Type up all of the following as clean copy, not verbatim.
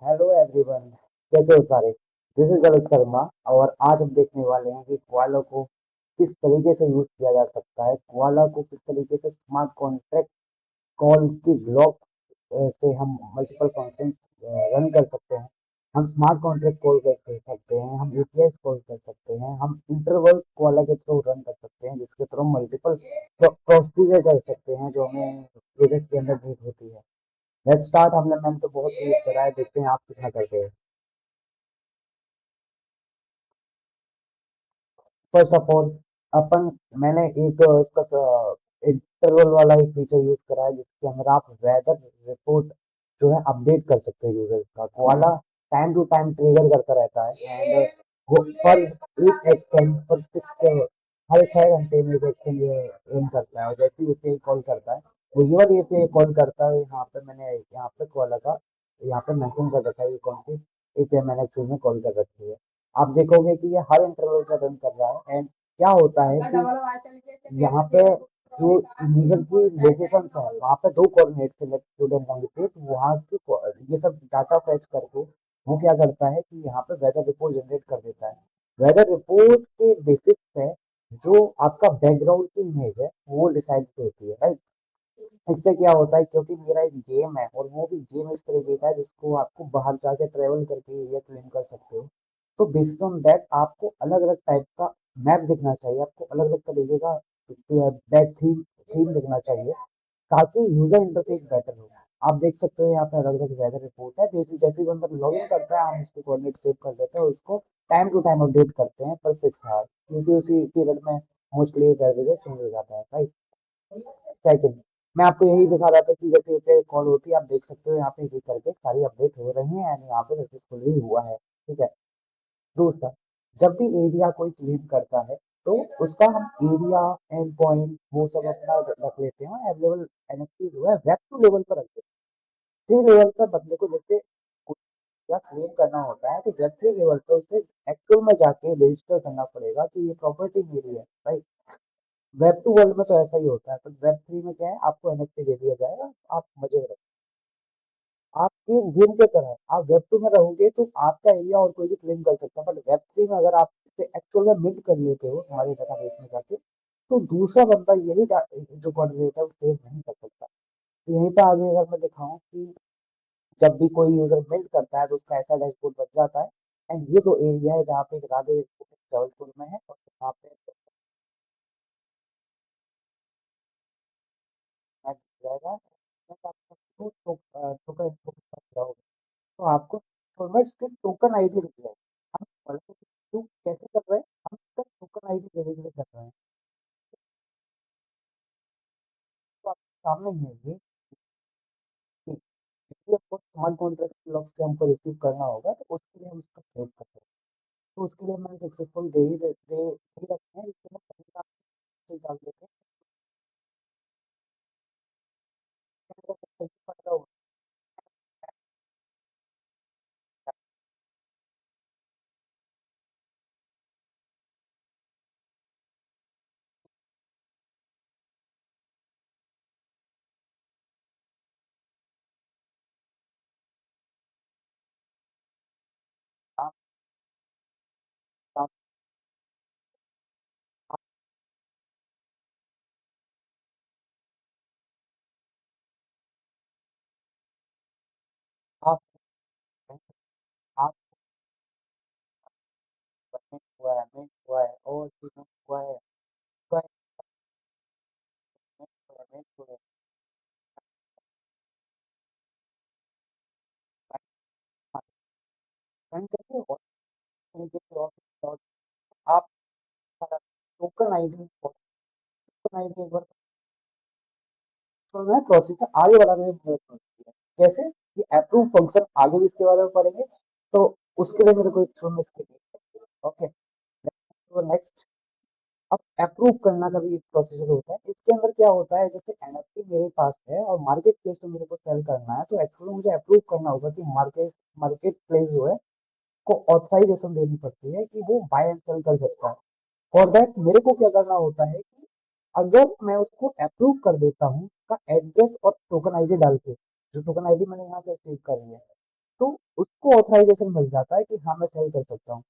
Hello everyone. कैसे हो सारे। दिस इज जगत शर्मा। और आज हम देखने वाले हैं कि कोआला को किस तरीके से यूज किया जा सकता है, कोआला को किस तरीके से स्मार्ट कॉन्ट्रैक्ट कॉल की ब्लॉक से हम मल्टीपल फंक्शन रन कर सकते हैं। हम स्मार्ट कॉन्ट्रैक्ट कॉल कर सकते हैं, हम एपीआई कॉल कर सकते हैं, हम इंटरवल कोआला के थ्रू रन कर सकते हैं, जिसके थ्रू मल्टीपल प्रोसीजर कर सकते हैं जो हमें प्रोजेक्ट के अंदर नीड होती है। Let's start. मैंने तो बहुत यूज करा है, देखते हैं आप कितना करते हैं। फर्स्ट ऑफ ऑल अपन मैंने एक इसका इंटरवल वाला एक फीचर यूज करा है, जिसके अंदर आप वेदर रिपोर्ट जो है अपडेट कर सकते हैं यूजर्स का। Koala time to time trigger करता रहता है एंड वो पर एक एक्सचेंज पर सिक्स हर 6 घंटे में एक एक्सचेंज रन करता है। और जैसे ही एपीआई कॉल करता है, वो ये वाली एपीआई कॉल करता है। यहाँ पे मैंने यहाँ पे कोआला का यहाँ पे मेंशन कर रखा है ये कौन सी एपीआई मैंने एक्चुअल में कॉल कर रखी है। आप देखोगे कि ये हर इंटरवल पर रन कर रहा है। एंड क्या होता है कि यहाँ पे जो यूजर की लोकेशन है, वहाँ पे दो कोऑर्डिनेट सेलेक्ट स्टूडेंट लॉन्गिट्यूड, वहाँ की ये सब डाटा फैच करके वो क्या करता है कि यहाँ पे वेदर रिपोर्ट जनरेट कर देता है। वेदर रिपोर्ट के बेसिस पे जो आपका बैकग्राउंड की इमेज है वो डिसाइड होती है, राइट। इससे क्या होता है, क्योंकि मेरा एक गेम है और वो भी गेम इस तरीके का है जिसको आपको बाहर जाके ट्रेवल करके एरिया क्लेम कर सकते हो। तो बेस्ड ऑन दैट आपको अलग अलग टाइप का मैप दिखना चाहिए, आपको अलग अलग तरीके का बैक थीम थीम दिखना चाहिए, ताकि यूजर इंटरफेस बेटर हो। आप देख सकते हो यहाँ पे अलग अलग वेदर रिपोर्ट है। जैसे जैसे ही बंदा लॉग इन करता है, हम उसको कोऑर्डिनेट सेव कर देते हैं, उसको टाइम टू टाइम अपडेट करते हैं पर 6 आवर, क्योंकि उसी पीरियड में मोस्टली वेदर चेंज हो जाता है, राइट। सेकंड, मैं आपको यही दिखा रहा था कि जैसे पे कॉल होती है, आप देख सकते हो यहाँ पे ये करके सारी अपडेट हो रही हैं एंड यहाँ पे सक्सेसफुली हुआ है, ठीक है। दूसरा, जब भी एरिया कोई क्लेम करता है, तो उसका हम एरिया एंड पॉइंट वो सब अपना रख लेते हैं। अवेलेबल एनएफटी जो है वेब टू लेवल पर रखते हैं। 3 लेवल पर बंदे को जैसे या क्लेम करना होता है, तो वेब 3 लेवल पर उसे एक्चुअल में जाके रजिस्टर करना पड़ेगा कि ये प्रॉपर्टी मेरी है, राइट। वेब टू वर्ल्ड में तो ऐसा ही होता है, पर वेब थ्री में क्या है, आपको एनएफटी दे दिया जाएगा, आप मजे में रहो। आप एक गेम के तरह है। आप वेब टू में रहोगे तो आपका एरिया और कोई भी क्लेम कर सकता है, बट वेब थ्री में अगर आप इसे एक्चुअल में मिल्क कर लेते हो हमारे डेटाबेस में जाके, तो दूसरा बंदा यही जो कोऑर्डिनेट है वो सेव नहीं कर सकता। तो यहीं पे आगे अगर मैं दिखाऊं कि जब भी कोई यूजर मिल्क करता है तो उसका ऐसा डैशबोर्ड बन जाता है। एंड ये तो एरिया है जहाँ पे राधे जबलपुर में है, और यहाँ पे जाएगा। टोकन तो आपको फॉरवर्ड के टोकन आईडी दिख जाए। हम तो कैसे कर रहे हैं, हम इसका टोकन आईडी देने के लिए कर रहे हैं। तो आपके सामने ही है ये कि यदि आपको स्मार्ट कॉन्ट्रैक्ट ब्लॉक से हमको रिसीव करना होगा, तो उसके लिए हम इसका प्रयोग करते हैं। तो उसके लिए मैंने सक्सेसफुल दे ही रखे हैं, इसके लिए पहले आप चीज़ डाल देते हैं। अगर सही पता होगा, आप आप आप आप आप मिंट हुआ है और चीज़ों हुआ है, मिंट हुआ है, रन करके और तरीके से और आप टोकन आईडी एक बार तो मैं प्रोसीजर आगे बढ़ाने में मदद करती है। कैसे कि अप्रूव फंक्शन आगे भी इसके बारे में पढ़ेंगे, तो उसके लिए मेरे को एक थोड़ा इसके ओके। तो नेक्स्ट, अब अप्रूव करना का भी एक प्रोसीजर होता है। इसके अंदर क्या होता है, जैसे एनएफटी मेरे पास है और मार्केट प्लेस में मेरे को सेल करना है, तो एक्चुअली मुझे अप्रूव करना होगा कि मार्केट प्लेस जो है को ऑथराइजेशन देनी पड़ती है कि वो बाय एंड सेल कर सकता है। फॉर दैट मेरे को क्या करना होता है कि अगर मैं उसको अप्रूव कर देता हूँ का एड्रेस और टोकन आईडी डाल के, जो टोकन आईडी मैंने यहाँ से सेव करी है, तो उसको ऑथराइजेशन मिल जाता है कि हाँ मैं सही कर सकता हूँ।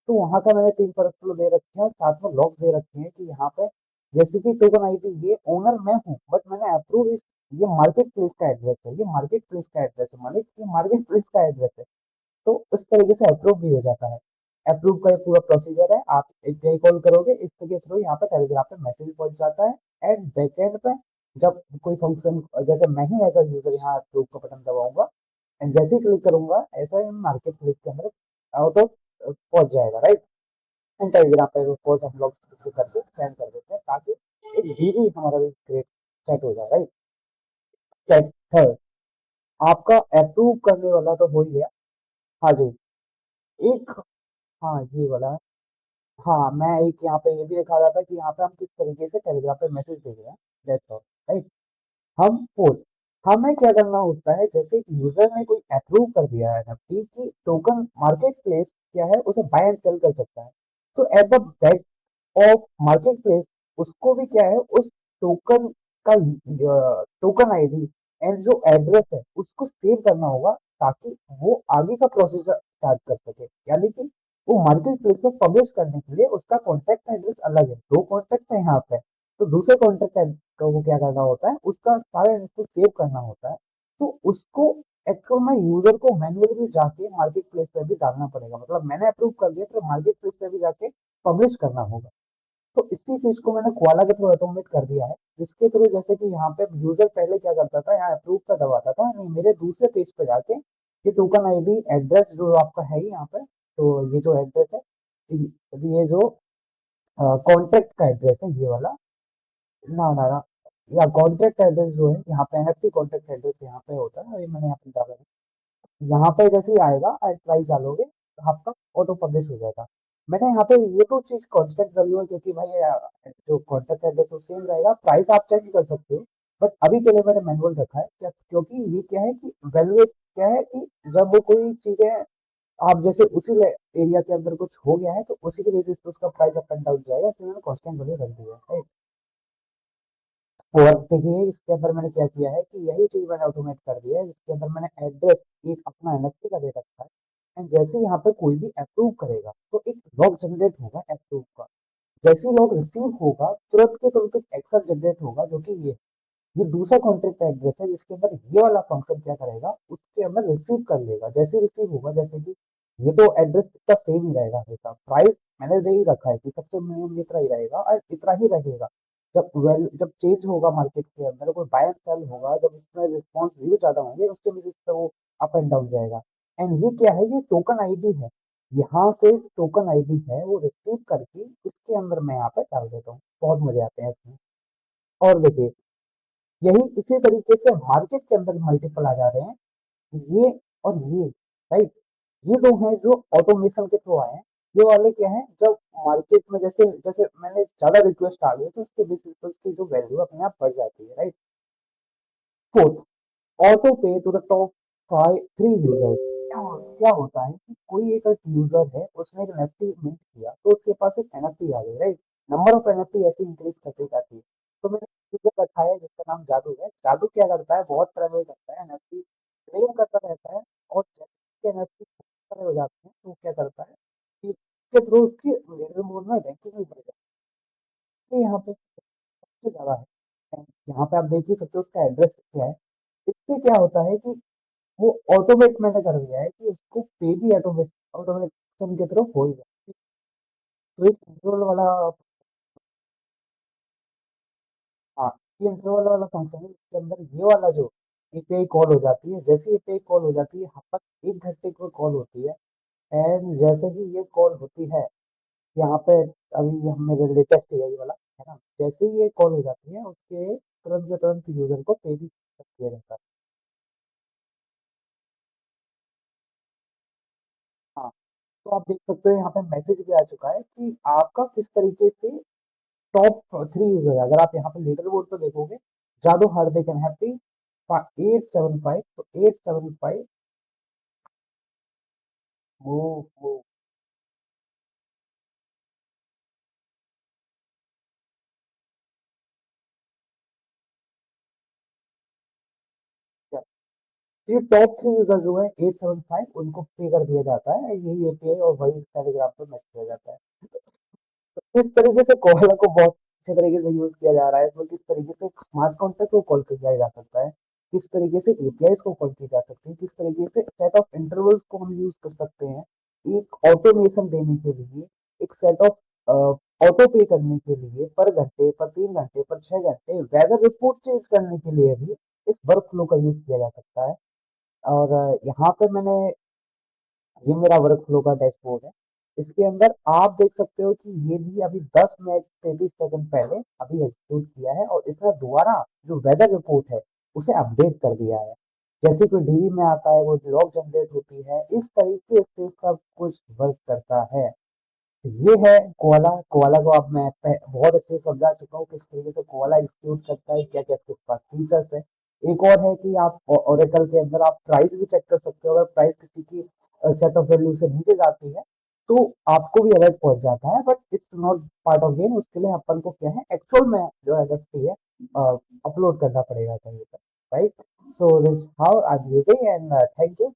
तो वहाँ का मैंने 3 परत फ्लो दे रखे हैं और साथ में लॉक्स दे रखे हैं कि यहाँ पे जैसे कि टोकन आईडी ये ओनर मैं हूँ, बट मैंने अप्रूव इस ये मार्केट प्लेस का एड्रेस है, ये मार्केट प्लेस का एड्रेस है, मालिक ये मार्केट प्लेस का एड्रेस है। तो उस तरीके से अप्रूव भी हो जाता है। अप्रूव का ये पूरा प्रोसीजर है, आप एपीआई कॉल करोगे, इसके थ्रू यहाँ पे टेलीग्राम पे मैसेज पहुंच जाता है एंड बैकएंड पे जब कोई फंक्शन, जैसे मैं ही एज अ यूजर यहाँ अप्रूव का बटन दबाऊंगा एंड जैसे ही क्लिक करूंगा ऐसा ही मार्केट प्लेस के अंदर ऑटो पहुंच जाएगा, राइट। एंड टेलीग्राम पे वो पोस्ट हम लोग करके सेंड कर देते हैं ताकि एक डीडी हमारा भी क्रिएट सेट हो जाए, राइट। सेट है, आपका अप्रूव करने वाला तो हो ही गया। हाँ जी। एक, हाँ ये वाला, हाँ मैं एक यहाँ पे ये भी दिखा रहा था कि यहाँ पे हम किस तरीके से टेलीग्राम पे मैसेज भेज रहे हैं, दैट्स ऑल, राइट। हम फोर्थ, हमें क्या करना होता है, जैसे यूजर ने कोई अप्रूव कर दिया है एनएफटी की टोकन मार्केट प्लेस क्या है उसे बाय एंड सेल कर सकता है, तो at the back of market place उसको भी क्या है उस टोकन का टोकन आईडी एंड जो एड्रेस है उसको सेव करना होगा ताकि वो आगे का प्रोसेस स्टार्ट कर सके, यानी कि वो मार्केट प्लेस में पब्लिश करने के लिए उसका कॉन्टैक्ट एड्रेस अलग है, दो कॉन्टैक्ट है यहाँ पे, तो दूसरे कॉन्टैक्ट को क्या करना होता है उसका सारा इनको सेव करना होता है, तो उसको एक्चुअल में यूजर को मैन्युअली भी जाके मार्केट प्लेस पे भी डालना पड़ेगा, मतलब मैंने अप्रूव कर दिया फिर मार्केट प्लेस पे भी जाके पब्लिश करना होगा। तो इसी चीज को मैंने कोआला के थ्रू ऑटोमेट कर दिया है, जिसके थ्रू जैसे कि यहाँ पे यूजर पहले क्या करता था, यहाँ अप्रूव का दबाता था, नहीं मेरे दूसरे पेज पे जाके ये टोकन आईडी एड्रेस जो आपका है ही यहाँ पे, तो ये जो एड्रेस है, ये जो कॉन्ट्रैक्ट का एड्रेस है ये वाला, ना ना ना, या कॉन्ट्रैक्ट एड्रेस जो है यहाँ पे एनएफटी कॉन्ट्रैक्ट एड्रेस यहाँ पे होता है, ये मैंने यहाँ पे डाला है। यहाँ पे जैसे ही आएगा एड प्राइस डालोगे तो आपका ऑटो पब्लिश हो जाएगा। मैंने यहाँ पे ये तो चीज कांस्टेंट वैल्यू है क्योंकि भाई जो कॉन्टेक्ट एड्रेस वो सेम रहेगा, प्राइस आप चेंज कर सकते हो, बट अभी के लिए मैंने मैनुअल रखा है क्या, क्योंकि ये क्या है कि वैल्यू क्या है कि जब वो कोई चीजें आप जैसे उसी एरिया के अंदर कुछ हो गया है तो उसी के बेसिस पे उसका प्राइस अप एंड डाउन जाएगा, इसलिए मैंने कांस्टेंट वैल्यू रख दिया है। और देखिए इसके अंदर मैंने क्या किया है कि यही चीज मैंने ऑटोमेट कर दिया है, जिसके अंदर मैंने एड्रेस एक अपना एनएफटी का दे रखा है एंड जैसे यहाँ पे कोई भी अप्रूव करेगा तो एक लॉग जनरेट होगा अप्रूव का, जैसे ही लॉग रिसीव होगा तुरंत के तुरंत एक एक्सेल जनरेट होगा जो कि ये दूसरा कॉन्ट्रैक्ट एड्रेस है जिसके अंदर ये वाला फंक्शन क्या करेगा उसके अंदर रिसीव कर लेगा, जैसे रिसीव होगा जैसे कि ये तो एड्रेस इसका सेम ही रहेगा हमेशा, प्राइस मैंने यही रखा है कि सबसे मिनिमम इतना ही रहेगा और इतना ही रहेगा। जब चेंज होगा मार्केट के अंदर कोई बाय एंड सेल होगा, जब इसमें रिस्पॉन्स व्यू ज्यादा होंगे उसके बेसिस पे वो अप एंड डाउन जाएगा। एंड ये क्या है, ये टोकन आईडी है, यहाँ से टोकन आईडी है वो रिसीव करके इसके अंदर मैं यहाँ पे डाल देता हूँ, बहुत मजे आते हैं इसमें। और देखिए यही इसी तरीके से मार्केट के अंदर मल्टीपल आ जा रहे हैं, ये और ये, राइट। ये दो हैं जो ऑटोमेशन के थ्रू आए हैं, ये वाले क्या है जब मार्केट में जैसे जैसे मैंने ज्यादा रिक्वेस्ट आ गई तो उसके बेसिस पे उसकी जो वैल्यू अपने आप बढ़ जाती है, राइट। फोर्थ, ऑटो पे टू द टॉप 3 यूजर्स, क्या होता है कि कोई एक यूजर है उसने एक एनएफटी मिंट किया तो उसके पास एक एनएफटी आ गई, राइट। नंबर ऑफ एनएफटी ऐसे इंक्रीज करती जाती है, तो मैंने यूजर रखा है जिसका नाम जादू है, जादू क्या करता है बहुत ट्रेवल करता है, एनएफटी क्लेम करता रहता है, और जैसे एनएफटी हो जाते हैं तो वो क्या करता है कि उसके थ्रू उसकी लीडर बोर्ड में रैंकिंग भी बढ़ जाती है, यहाँ पे सबसे ज्यादा है, यहाँ पे आप देख ही सकते हो उसका एड्रेस क्या है। इससे क्या होता है कि वो ऑटोमेट मैंने कर दिया है कि उसको पे भी ऑटोमेशन के थ्रू हो ही जाए, तो एक कंट्रोल वाला, हाँ, ये इंटरवल वाला फंक्शन है इसके अंदर ये वाला जो एपीआई कॉल हो जाती है, जैसे एपीआई कॉल हो जाती है यहाँ पर 1 घंटे को कॉल होती है, एंड जैसे ही ये कॉल होती है यहाँ पे, अभी हम मेरे लेटेस्ट है ये वाला, है ना, जैसे ही ये कॉल हो जाती है उसके तुरंत के तुरंत यूजर को पे भी किया जाता है। हाँ, तो आप देख सकते हो यहाँ पे मैसेज भी आ चुका है कि आपका किस तरीके से टॉप 3 यूजर है, अगर आप यहाँ पे लीडर बोर्ड पर देखोगे, जादू हार्दिक एंड हैप्पी 875, तो 875 वो क्या तो ये टॉप 3 यूज़र जो है 875 उनको पे कर दिया जाता है, यही एपीआई और वही टेलीग्राम पे मैसेज किया जाता है। तो इस तरीके से कोआला को बहुत अच्छे तरीके से यूज़ किया जा रहा है, इसमें किस तरीके से स्मार्ट कॉन्ट्रैक्ट को कॉल किया जा सकता है, किस तरीके से एपीआईज़ को कॉल की जा सकती है, किस तरीके से सेट ऑफ इंटरवल्स को हम यूज़ कर सकते हैं, एक ऑटोमेशन देने के लिए, एक सेट ऑफ ऑटो पे करने के लिए, पर घंटे, पर 3 घंटे, पर 6 घंटे, वेदर रिपोर्ट चेंज करने के लिए भी इस वर्क फ्लो का यूज़ किया जा सकता है। और यहाँ पे मैंने ये मेरा वर्क फ्लो का डैशबोर्ड है। इसके अंदर आप देख सकते हो कि ये भी अभी 10 मिनट 33 सेकंड पहले अभी एग्जीक्यूट किया है और इसने दोबारा जो वेदर रिपोर्ट है उसे अपडेट कर दिया है। जैसे कोई डीबी में आता है वो लॉग जनरेट होती है, इस तरीके से सब कुछ वर्क करता है। ये है कोआला। कोआला को अब मैं बहुत अच्छे से समझा चुका हूँ किस तरीके से कोआला एग्जीक्यूट करता है, क्या क्या इसके पास फीचर्स है। एक और है कि आप ओरेकल के अंदर आप प्राइस भी चेक कर सकते हो, अगर प्राइस किसी की सेट ऑफ वैल्यू से नीचे जाती है तो आपको भी अलर्ट पहुंच जाता है, but it's not part of game. उसके लिए अपन को क्या है, एक्चुअल में जो एनएफटी है अपलोड करना पड़ेगा कहीं पर, right. So this how I am using, and thank you.